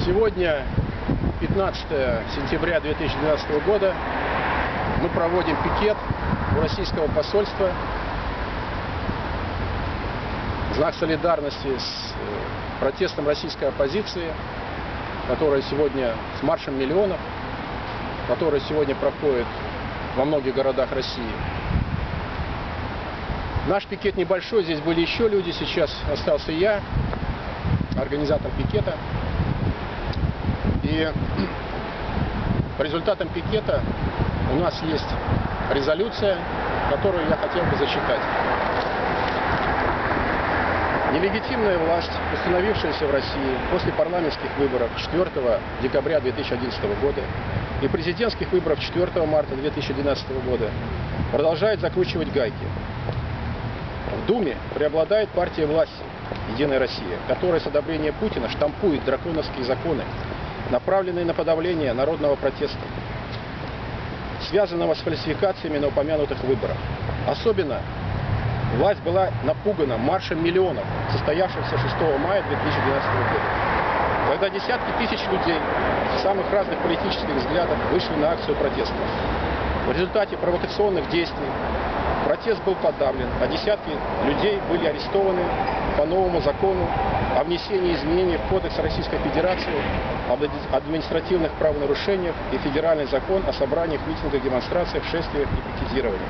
Сегодня, 15 сентября 2012 года, мы проводим пикет у российского посольства в знак солидарности с протестом российской оппозиции, которая сегодня с маршем миллионов, который сегодня проходит во многих городах России. Наш пикет небольшой, здесь были еще люди, сейчас остался я, организатор пикета. И по результатам пикета у нас есть резолюция, которую я хотел бы зачитать. Нелегитимная власть, установившаяся в России после парламентских выборов 4 декабря 2011 года и президентских выборов 4 марта 2012 года, продолжает закручивать гайки. В Думе преобладает партия власти «Единая Россия», которая с одобрения Путина штампует драконовские законы, направленные на подавление народного протеста, связанного с фальсификациями на упомянутых выборах. Особенно власть была напугана маршем миллионов, состоявшимся 6 мая 2012 года, когда десятки тысяч людей самых разных политических взглядов вышли на акцию протеста. В результате провокационных действий протест был подавлен, а десятки людей были арестованы по новому закону о внесении изменений в Кодекс Российской Федерации об административных правонарушениях и Федеральный закон о собраниях, митингах, демонстрациях, шествиях и пикетированиях.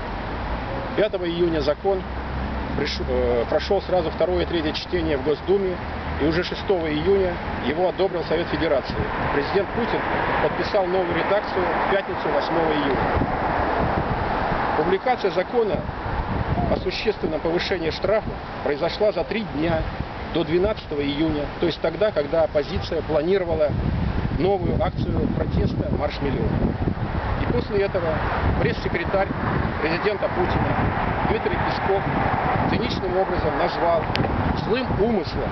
5 июня закон прошел сразу второе и третье чтение в Госдуме, и уже 6 июня его одобрил Совет Федерации. Президент Путин подписал новую редакцию в пятницу 8 июня. Публикация закона о существенном повышении штрафа произошла за 3 дня до 12 июня, то есть тогда, когда оппозиция планировала новую акцию протеста «Марш миллиона». И после этого пресс-секретарь президента Путина Дмитрий Песков циничным образом назвал злым умыслом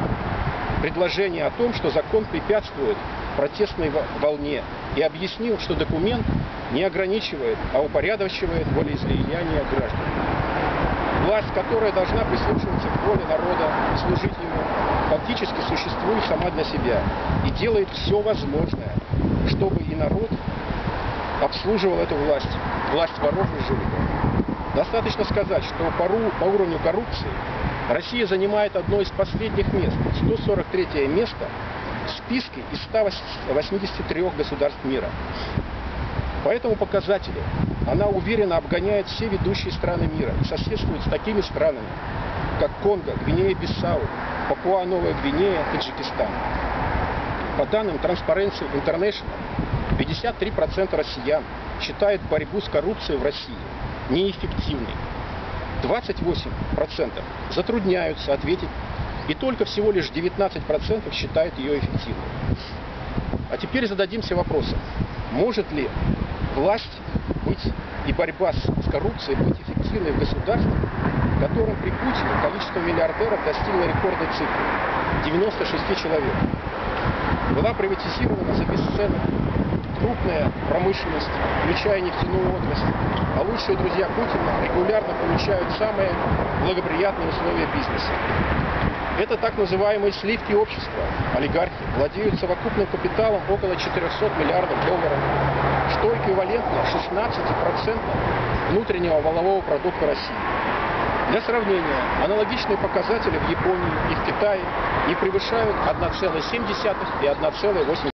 предложение о том, что закон препятствует протестной волне, и объяснил, что документ не ограничивает, а упорядочивает волеизлияние граждан. Власть, которая должна прислушиваться к воле народа и служить ему, фактически существует сама для себя и делает все возможное, чтобы и народ обслуживал эту власть, власть воров и жуликов. Достаточно сказать, что по уровню коррупции Россия занимает одно из последних мест, 143 место в списке из 183 государств мира. По этому показателю она уверенно обгоняет все ведущие страны мира и соседствует с такими странами, как Конго, Гвинея-Бисау, Папуа-Новая Гвинея, Таджикистан. По данным Transparency International, 53% россиян считают борьбу с коррупцией в России неэффективной. 28% затрудняются ответить, и только всего лишь 19% считают ее эффективной. А теперь зададимся вопросом, может ли власть быть и борьба с коррупцией быть эффективной в государстве, в котором при Путине количество миллиардеров достигло рекордной цифры – 96 человек. Была приватизирована за бесценок крупная промышленность, включая нефтяную отрасль, а лучшие друзья Путина регулярно получают самые благоприятные условия бизнеса. Это так называемые сливки общества. Олигархи владеют совокупным капиталом около 400 миллиардов долларов, что эквивалентно 16% внутреннего валового продукта России. Для сравнения, аналогичные показатели в Японии и в Китае не превышают 1,7 и 1,8.